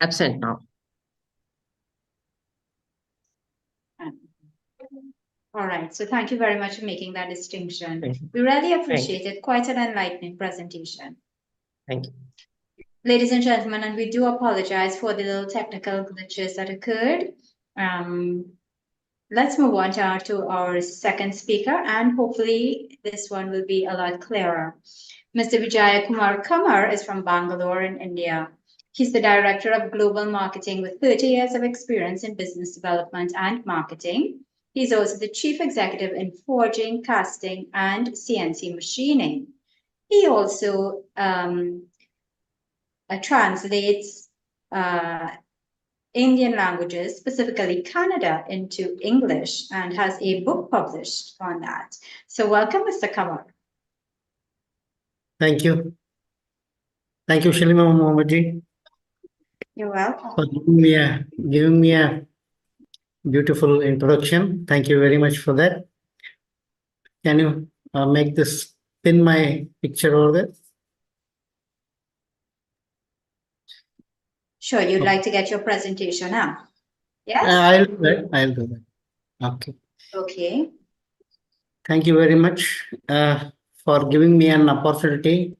absent now. All right. So thank you very much for making that distinction. Thank you. We really appreciate it. Quite an enlightening presentation. Thank you. Ladies and gentlemen, and we do apologize for the little technical glitches that occurred. Let's move on to our second speaker, and hopefully this one will be a lot clearer. Mr. VIJAYAKUMAR KAMMAR is from Bangalore in India. He's the Director of Global Marketing with 30 years of experience in business development and marketing. He's also the Chief Executive in forging, casting, and CNC machining. He also translates Indian languages, specifically Kannada, into English and has a book published on that. So welcome, Mr. Kammar. Thank you. Thank you, Shalima Mohammadji. You're welcome. For giving me a beautiful introduction. Thank you very much for that. Can you make this pin my picture over there? Sure, you'd like to get your presentation now? Yes? I'll do that. I'll do that. Okay. Okay. Thank you very much for giving me an opportunity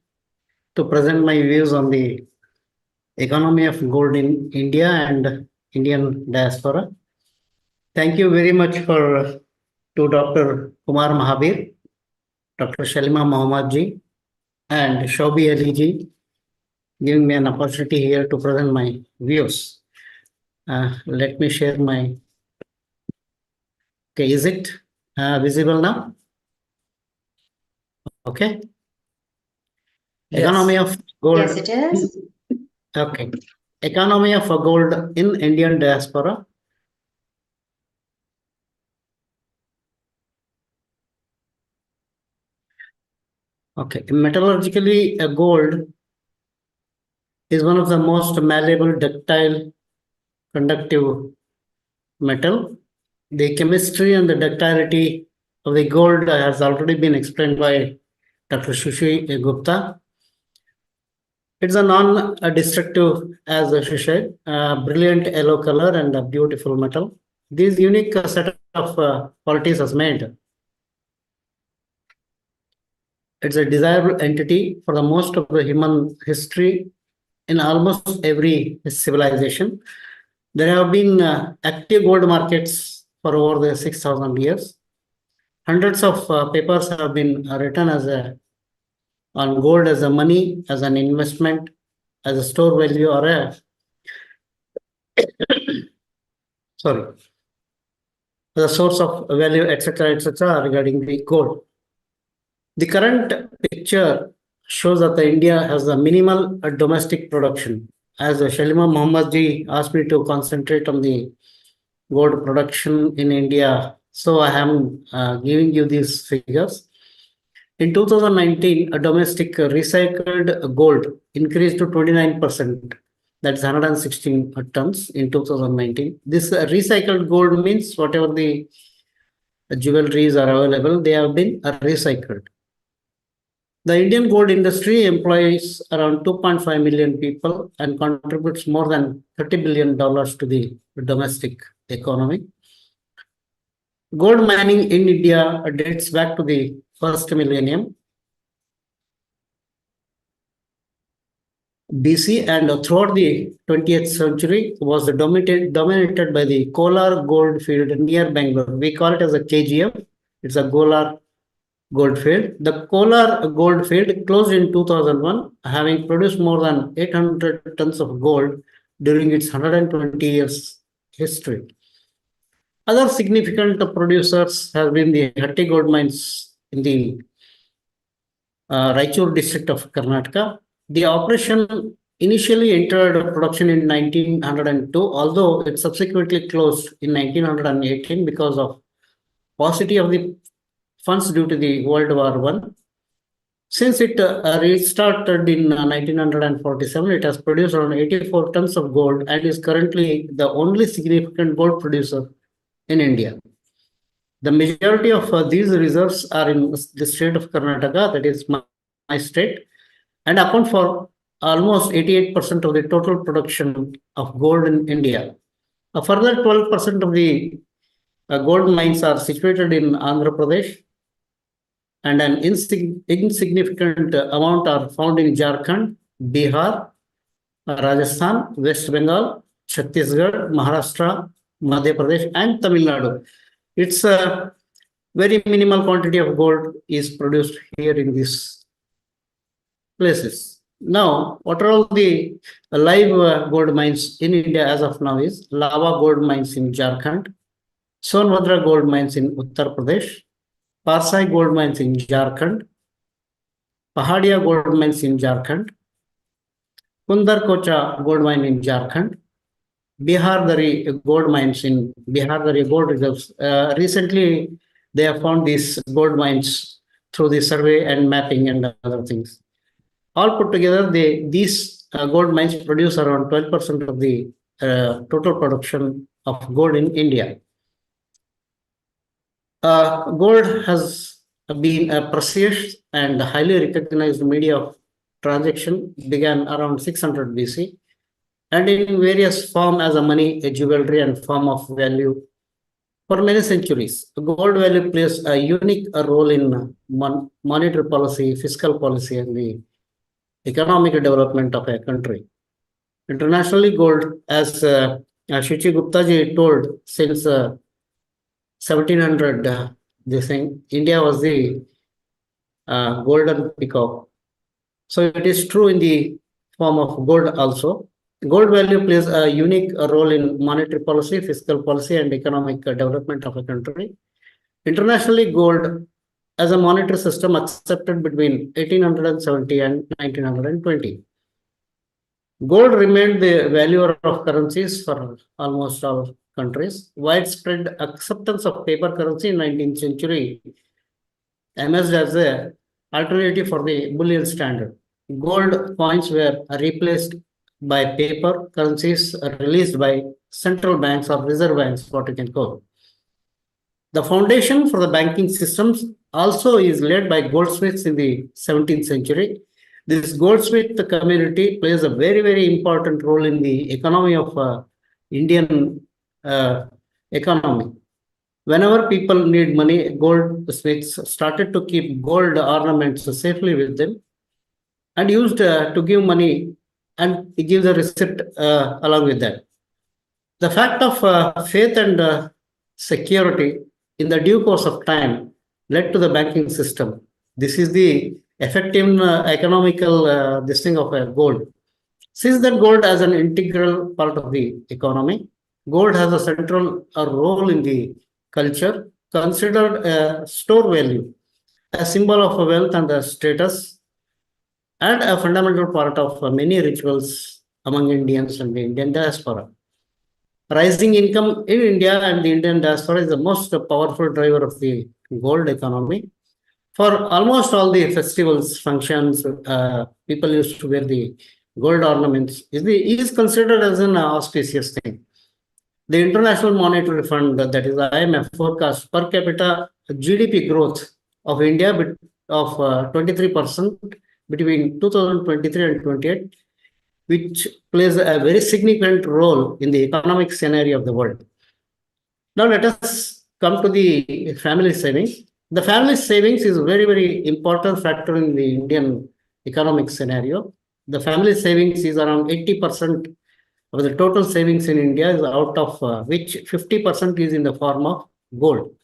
to present my views on the economy of gold in India and Indian diaspora. Thank you very much to Dr. Kumar Mahabir, Dr. Shalima Mohammadji, and Shobi Aliji, giving me an opportunity here to present my views. Let me share my. Okay, is it visible now? Okay. Yes. Economy of gold. Yes, it is. Okay. Economy of gold in Indian diaspora. Okay. Metallurgically, gold is one of the most malleable, ductile, conductive metal. The chemistry and the ductility of the gold has already been explained by Dr. SHUCHI GUPTA. It's a non-destructive, as she said, brilliant yellow color and a beautiful metal. These unique set of qualities has made it's a desirable entity for the most of the human history in almost every civilization. There have been active gold markets for over the 6,000 years. Hundreds of papers have been written on gold as a money, as an investment, as a store value, or a sorry, the source of value, etc., regarding the gold. The current picture shows that India has a minimal domestic production. As Shalima Mohammadji asked me to concentrate on the gold production in India, so I am giving you these figures. In 2019, a domestic recycled gold increased to 29%. That's 116 tons in 2019. This recycled gold means whatever the jewelries are available, they have been recycled. The Indian gold industry employs around 2.5 million people and contributes more than $30 billion to the domestic economy. Gold mining in India dates back to the first millennium BC, and throughout the 20th century was dominated by the Kolar gold field near Bangalore. We call it as a KGF. It's a Kolar gold field. The Kolar gold field closed in 2001, having produced more than 800 tons of gold during its 120 years history. Other significant producers have been the Hatti gold mines in the Raichur district of Karnataka. The operation initially entered production in 1902, although it subsequently closed in 1918 because of paucity of the funds due to the World War I. Since it restarted in 1947, it has produced around 84 tons of gold and is currently the only significant gold producer in India. The majority of these reserves are in the state of Karnataka, that is my state, and account for almost 88% of the total production of gold in India. A further 12% of the gold mines are situated in Andhra Pradesh, and an insignificant amount are found in Jharkhand, Bihar, Rajasthan, West Bengal, Chhattisgarh, Maharashtra, Madhya Pradesh, and Tamil Nadu. It's a very minimal quantity of gold is produced here in these places. Now, what are all the live gold mines in India as of now is Lava gold mines in Jharkhand, Sonbhadra gold mines in Uttar Pradesh, Parsai gold mines in Jharkhand, Pahadia gold mines in Jharkhand, Kundar Kocha gold mine in Jharkhand, Bihardari gold mines in Bihardari gold reserves. Recently, they have found these gold mines through the survey and mapping and other things. All put together, these gold mines produce around 12% of the total production of gold in India. Gold has been a precious and highly recognized media of transaction, began around 600 BC, and in various form as a money, a jewelry, and form of value for many centuries. Gold value plays a unique role in monetary policy, fiscal policy, and the economic development of a country. Internationally, gold, as SHUCHI Gupta ji told, since 1700, this thing, India was the golden peacock. So it is true in the form of gold also. Gold value plays a unique role in monetary policy, fiscal policy, and economic development of a country. Internationally, gold as a monetary system accepted between 1870 and 1920. Gold remained the valuer of currencies for almost all countries. Widespread acceptance of paper currency in 19th century emerged as an alternative for the bullion standard. Gold coins were replaced by paper currencies released by central banks or reserve banks, what you can call. The foundation for the banking systems also is laid by goldsmiths in the 17th century. This goldsmith community plays a very, very important role in the economy of Indian economy. Whenever people need money, goldsmiths started to keep gold ornaments safely with them and used to give money and give the receipt along with that. The fact of faith and security in the due course of time led to the banking system. This is the effective economical this thing of gold. Since that gold as an integral part of the economy, gold has a central role in the culture, considered a store value, a symbol of wealth and status, and a fundamental part of many rituals among Indians and the Indian diaspora. Rising income in India and the Indian diaspora is the most powerful driver of the gold economy. For almost all the festivals, functions, people used to wear the gold ornaments. It is considered as an auspicious thing. The International Monetary Fund, that is IMF, forecast per capita GDP growth of India of 23% between 2023 and 28, which plays a very significant role in the economic scenario of the world. Now let us come to the family savings. The family savings is a very, very important factor in the Indian economic scenario. The family savings is around 80% of the total savings in India, is out of which 50% is in the form of gold.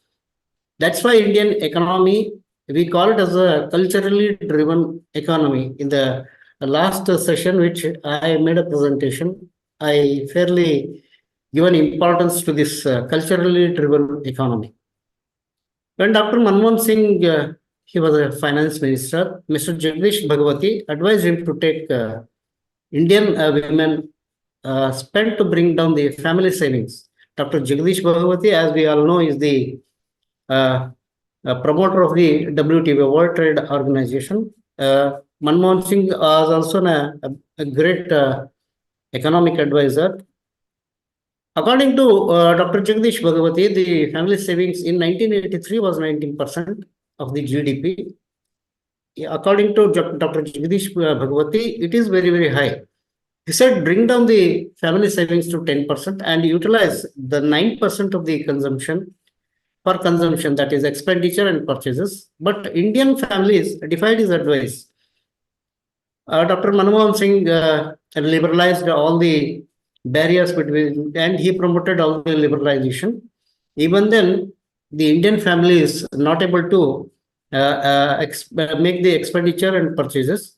That's why Indian economy, we call it as a culturally driven economy. In the last session, which I made a presentation, I fairly given importance to this culturally driven economy. When Dr. Manmohan Singh, he was a finance minister, Mr. Jagdish Bhagwati advised him to take Indian women spent to bring down the family savings. Dr. Jagdish Bhagwati, as we all know, is the promoter of the WTO, World Trade Organization. Manmohan Singh was also a great economic advisor. According to Dr. Jagdish Bhagwati, the family savings in 1983 was 19% of the GDP. according to Dr. Jagdish Bhagwati, it is very, very high. He said, bring down the family savings to 10% and utilize the 9% of the consumption for consumption, that is expenditure and purchases. But Indian families defied his advice. Dr. Manmohan Singh liberalized all the barriers between, and he promoted all the liberalization. Even then, the Indian family is not able to make the expenditure and purchases.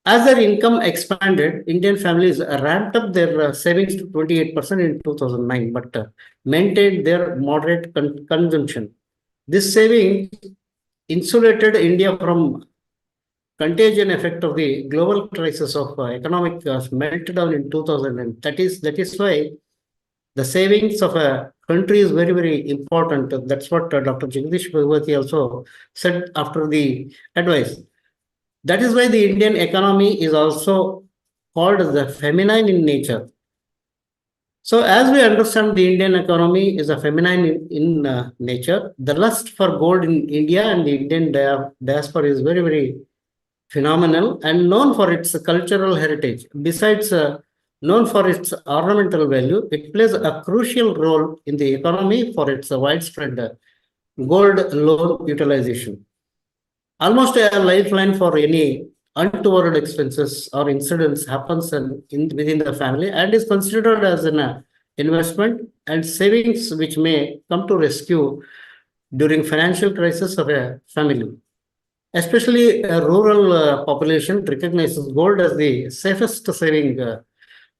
As their income expanded, Indian families ramped up their savings to 28% in 2009, but maintained their moderate consumption. This saving insulated India from contagion effect of the global crisis of economic meltdown in 2000. And that is why the savings of a country is very, very important. That's what Dr. Jagdish Bhagwati also said after the advice. That is why the Indian economy is also called as the feminine in nature. So as we understand, the Indian economy is a feminine in nature. The lust for gold in India and the Indian diaspora is very, very phenomenal and known for its cultural heritage. Besides known for its ornamental value, it plays a crucial role in the economy for its widespread gold loan utilization. Almost a lifeline for any untoward expenses or incidents happens within the family and is considered as an investment and savings which may come to rescue during financial crisis of a family. Especially a rural population recognizes gold as the safest saving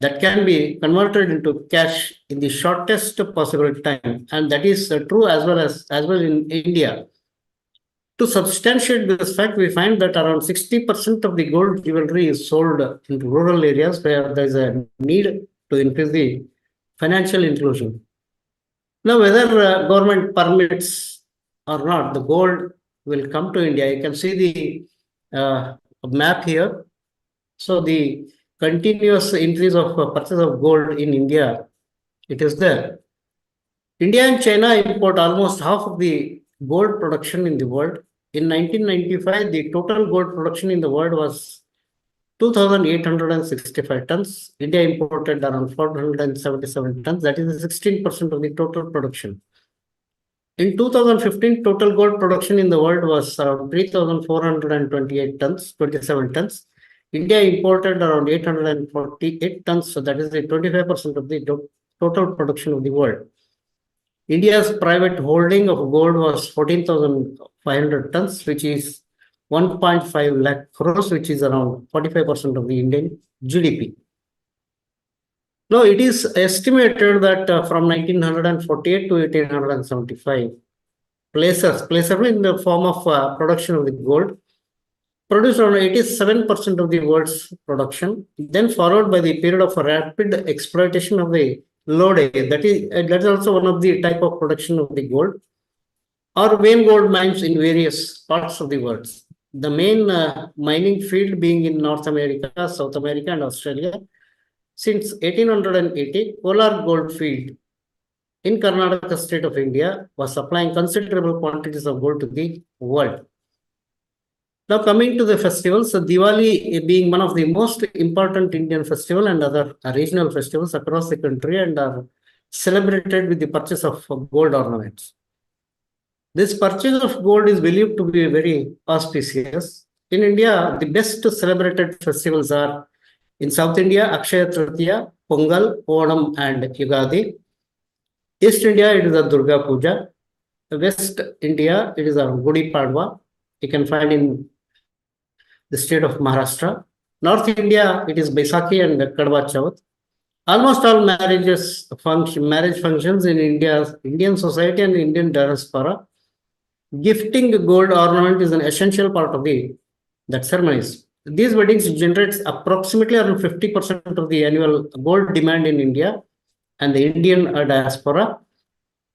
that can be converted into cash in the shortest possible time, and that is true as well in India. To substantiate this fact, we find that around 60% of the gold jewelry is sold in rural areas where there is a need to increase the financial inclusion. Now, whether government permits or not, the gold will come to India. You can see the map here. So the continuous increase of purchase of gold in India, it is there. India and China import almost half of the gold production in the world. In 1995, the total gold production in the world was 2,865 tons. India imported around 477 tons. That is 16% of the total production. In 2015, total gold production in the world was around 3,428 tons, 27 tons. India imported around 848 tons. So that is the 25% of the total production of the world. India's private holding of gold was 14,500 tons, which is 1.5 lakh crores, which is around 45% of the Indian GDP. Now, it is estimated that from 1948 to 1875, places in the form of production of the gold produced around 87% of the world's production, then followed by the period of rapid exploitation of the low day. That is also one of the type of production of the gold, or vein gold mines in various parts of the world. The main mining field being in North America, South America, and Australia. Since 1880, Kolar gold field in Karnataka state of India was supplying considerable quantities of gold to the world. Now coming to the festivals, so Diwali being one of the most important Indian festival and other regional festivals across the country and are celebrated with the purchase of gold ornaments. This purchase of gold is believed to be very auspicious. In India, the best celebrated festivals are in South India, Akshaya Tritiya, Pongal, Onam, and Yugadi. East India, it is a Durga Puja. West India, it is a Gudi Padwa. You can find in the state of Maharashtra. North India, it is Baisakhi and Kadwa Chauth. Almost all marriage functions in Indian society and Indian diaspora, gifting gold ornament is an essential part of that ceremonies. These weddings generate approximately around 50% of the annual gold demand in India and the Indian diaspora.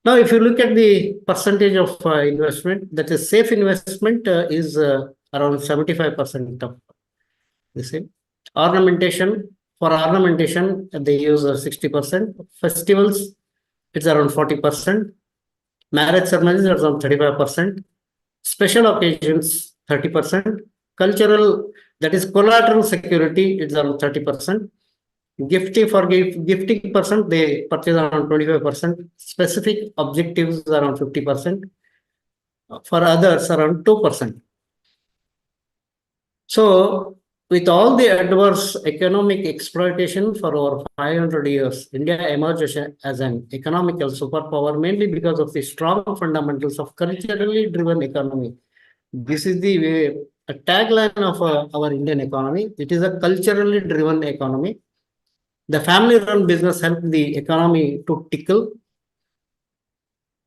Now, if you look at the percentage of investment, that is safe investment is around 75% of the same. Ornamentation, for ornamentation, they use 60%. Festivals, it's around 40%. Marriage ceremonies are around 35%. Special occasions, 30%. cultural, that is collateral security, it's around 30%. Gifting percent, they purchase around 25%. Specific objectives around 50%. For others, around 2%. So, with all the adverse economic exploitation for over 500 years, India emerged as an economical superpower mainly because of the strong fundamentals of culturally driven economy. This is the way, a tagline of our Indian economy. It is a culturally driven economy. The family-run business helped the economy to tickle,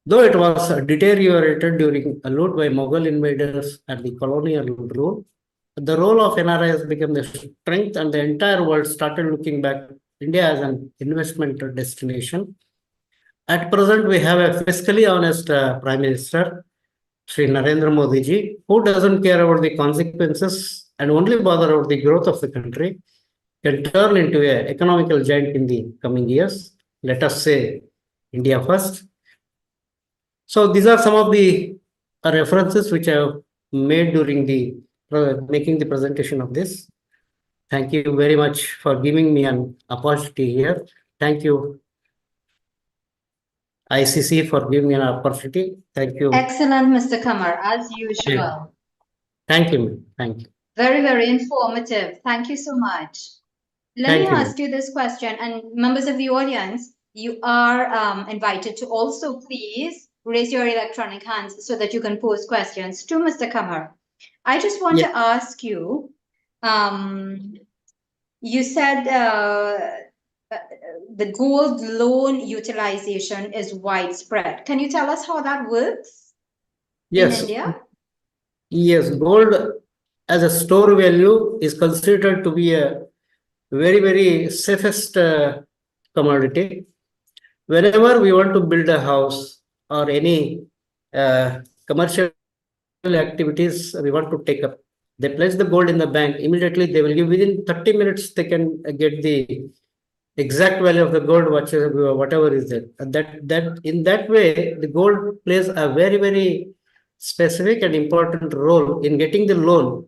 though it was deteriorated during a loot by Mughal invaders and the colonial rule. The role of NRIs became the strength, and the entire world started looking back India as an investment destination. At present, we have a fiscally honest Prime Minister, Sri Narendra Modi ji, who doesn't care about the consequences and only bother about the growth of the country, can turn into an economical giant in the coming years. Let us say India first. So these are some of the references which I have made during the making the presentation of this. Thank you very much for giving me an opportunity here. Thank you, ICC, for giving me an opportunity. Thank you. Excellent, Mr. Kammar, as usual. Thank you. Thank you. Very, very informative. Thank you so much. Let me ask you this question, and members of the audience, you are invited to also please raise your electronic hands so that you can pose questions to Mr. Kammar. I just want to ask you, you said the gold loan utilization is widespread. Can you tell us how that works in India? Yes, gold as a store value is considered to be a very, very safest commodity. Whenever we want to build a house or any commercial activities we want to take up, they place the gold in the bank. Immediately, they will give within 30 minutes. They can get the exact value of the gold, whatever is there. And that in that way, the gold plays a very, very specific and important role in getting the loan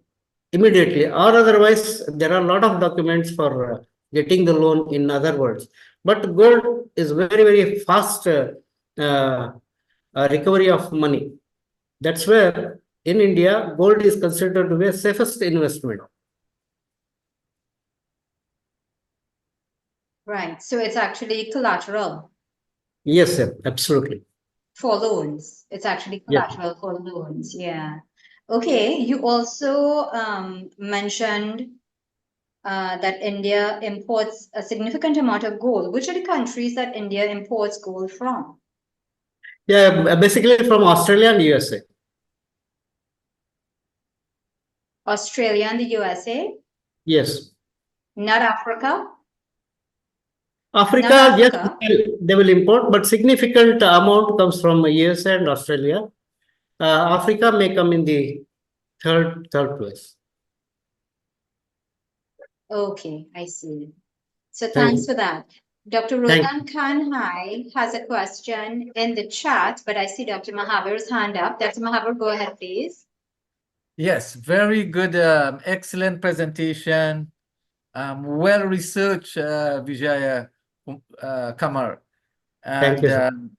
immediately, or otherwise there are a lot of documents for getting the loan, in other words. But gold is very, very fast recovery of money. That's where in India, gold is considered to be the safest investment. Right. So it's actually collateral. Yes, sir. Absolutely. For loans. It's actually collateral for loans. Yeah. Okay. You also mentioned that India imports a significant amount of gold. Which are the countries that India imports gold from? Yeah, basically from Australia and USA. Australia and the USA? Yes. Not Africa? Africa, yes, they will import, but significant amount comes from USA and Australia. Africa may come in the third place. Okay, I see. So thanks for that. Dr. Rohan Kanhai has a question in the chat, but I see Dr. Mahavir's hand up. Dr. Mahavir, go ahead, please. Yes, very good, excellent presentation. Well researched, VIJAYAKUMAR. Thank you.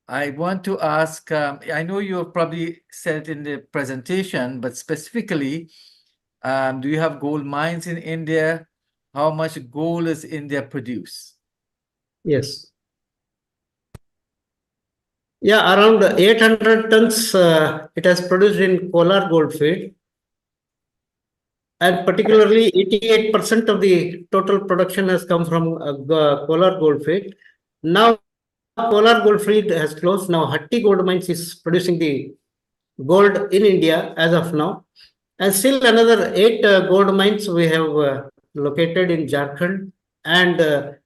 I want to ask, I know you probably said in the presentation, but specifically, do you have gold mines in India? How much gold does India produce? Yes. Yeah, around 800 tons it has produced in Kolar Goldfield. And particularly 88% of the total production has come from Kolar Goldfield. Now, Kolar Goldfield has closed. Now, Hatti Gold Mines is producing the gold in India as of now. And still another 8 gold mines we have located in Jharkhand and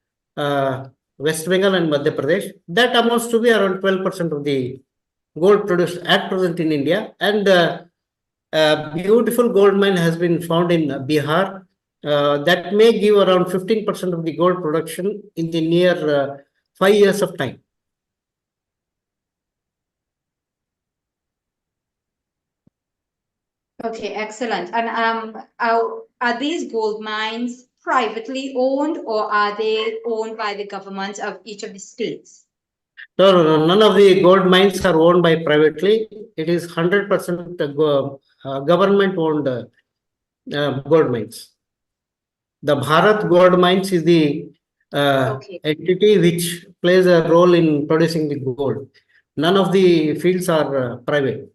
West Bengal and Madhya Pradesh. That amounts to be around 12% of the gold produced at present in India. And a beautiful gold mine has been found in Bihar. That may give around 15% of the gold production in the near 5 years of time. Okay, excellent. And are these gold mines privately owned, or are they owned by the government of each of the states? No, none of the gold mines are owned by privately. It is 100% government owned gold mines. The Bharat Gold Mines is the Okay. entity which plays a role in producing the gold. None of the fields are private.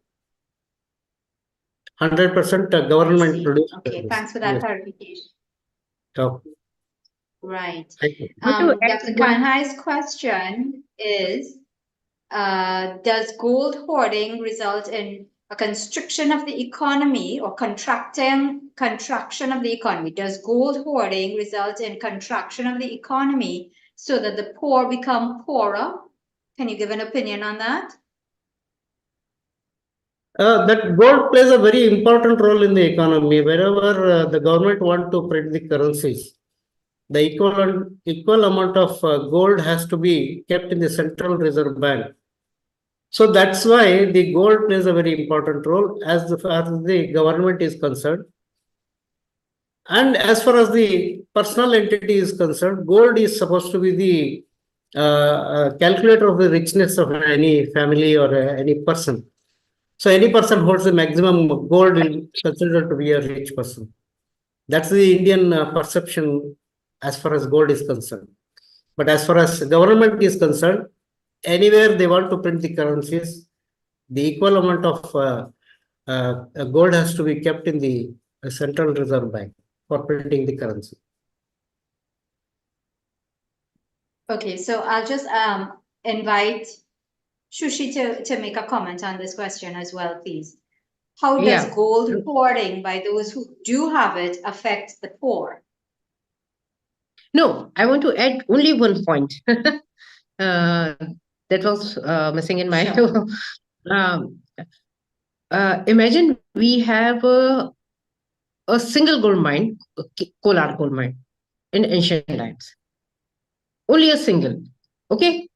100% I government see. produced. Okay, thanks for that Yes. clarification. Okay. Right. Thank you. Want to add Dr. one- Kanhai's question is, does gold hoarding result in a constriction of the economy or contraction of the economy? Does gold hoarding result in contraction of the economy so that the poor become poorer? Can you give an opinion on that? That gold plays a very important role in the economy. Wherever the government want to print the currencies, the equal amount of gold has to be kept in the Central Reserve Bank. So that's why the gold plays a very important role as far as the government is concerned. And as far as the personal entity is concerned, gold is supposed to be the calculator of the richness of any family or any person. So any person holds the maximum gold will considered to be a rich person. That's the Indian perception as far as gold is concerned. But as far as government is concerned, anywhere they want to print the currencies, the equal amount of gold has to be kept in the Central Reserve Bank for printing the currency. Okay, so I'll just invite Shushi to make a comment on this question as well, please. How does Yeah. gold hoarding by those who do have it affect the poor? No, I want to add only one point. That was missing in my. Sure. Imagine we have a single gold mine, Kolar gold mine, in ancient times. Only a single. Okay.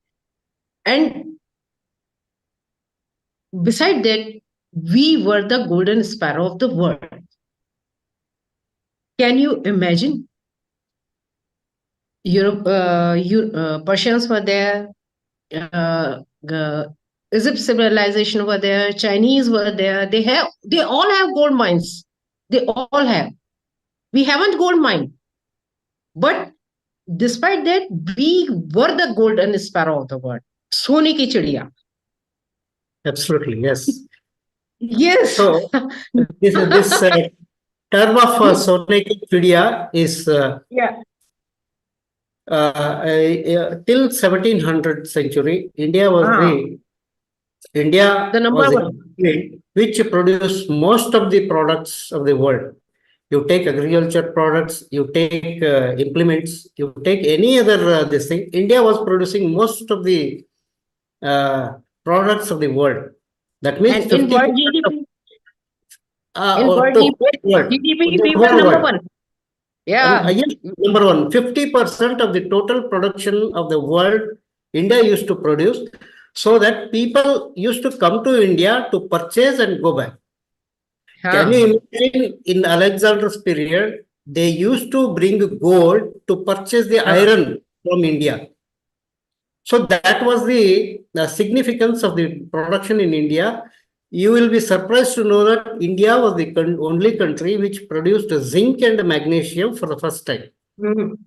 And beside that, we were the golden sparrow of the world. Can you imagine? Persians were there, Egypt civilization were there, Chinese were there. They all have gold mines. They all have. We haven't gold mine, but despite that, we were the golden sparrow of the world. Sone ki chidiya. Absolutely, yes. Yes. So this term of Sone ki chidiya is Yeah. Till 1700th century, India was The number was one. a country which produced most of the products of the world. You take agriculture products, you take implements, you take any other this thing. India was producing most of the products of the world. That means And in 50% world of GDP, world, GDP, we the were whole number world. one. Yeah. Yes, number one, 50% of the total production of the world, India used to produce, so that people used to come to India to purchase and go back. Can you imagine in Alexander's period, they used to bring gold to purchase the iron from India. So that was the significance of the production in India. You will be surprised to know that India was the only country which produced zinc and magnesium for the first time. Mhm.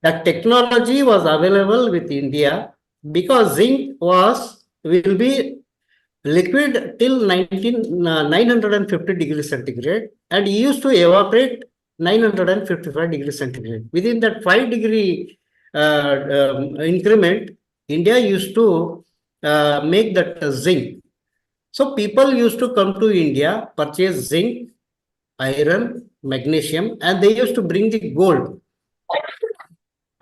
That technology was available with India because zinc will be liquid till 950 degrees centigrade and used to evaporate 955 degrees centigrade. Within that 5-degree increment, India used to make that zinc. So people used to come to India, purchase zinc, iron, magnesium, and they used to bring the gold.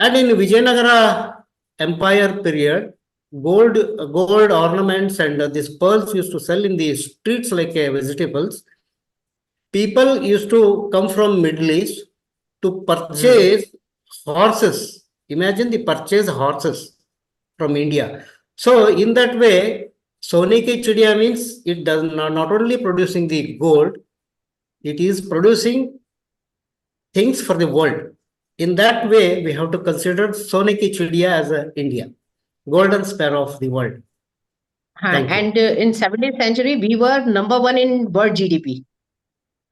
And in Vijayanagara Empire period, gold ornaments and these pearls used to sell in the streets like vegetables. People used to come from Middle East to purchase horses. Imagine the purchase horses from India. So in that way, Sone ki chidiya means it does not only producing the gold, It is producing things for the world. In that way, we have to consider Sone ki Chidiya as India, golden sparrow of the world. Thank you. And in 17th century, we were #1 in world GDP.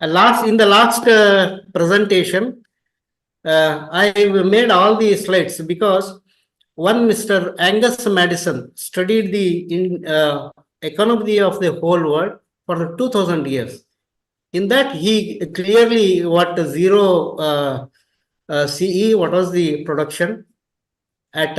In the last presentation, I made all the slides because one Mr. Angus Madison studied the economy of the whole world for 2000 years. In that, he clearly what zero CE, what was the production at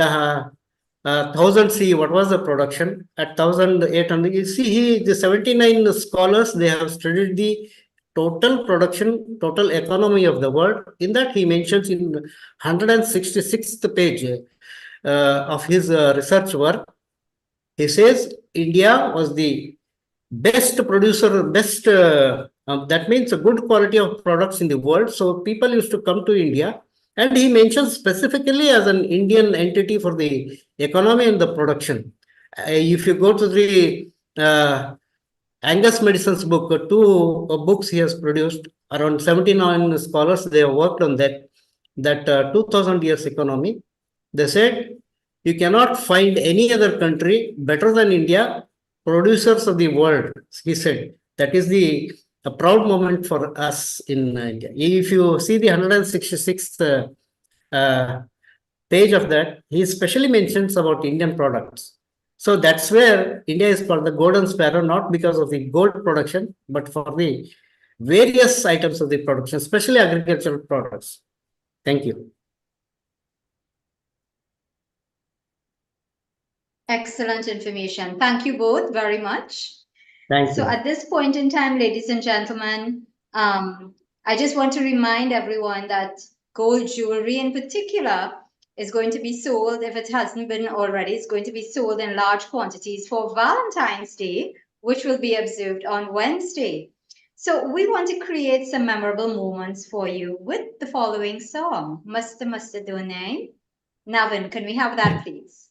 1000 CE, what was the production at 1800? You see, the 79 scholars, they have studied the total production, total economy of the world. In that, he mentions in 166th page of his research work, he says India was the best producer, that means a good quality of products in the world. So people used to come to India, and he mentions specifically as an Indian entity for the economy and the production. If you go to the Angus Madison's book, two books he has produced, around 79 scholars, they have worked on that 2000 years economy. They said, you cannot find any other country better than India, producers of the world, he said. That is a proud moment for us in India. If you see the 166th page of that, he specially mentions about Indian products. So that's where India is called the golden sparrow, not because of the gold production, but for the various items of the production, especially agricultural products. Thank you. Excellent information. Thank you both very much. Thank you. So at this point in time, ladies and gentlemen, I just want to remind everyone that gold jewelry in particular is going to be sold, if it hasn't been already, it's going to be sold in large quantities for Valentine's Day, which will be observed on Wednesday. So we want to create some memorable moments for you with the following song, Masta Masta Donai. Navin, can we have that, please?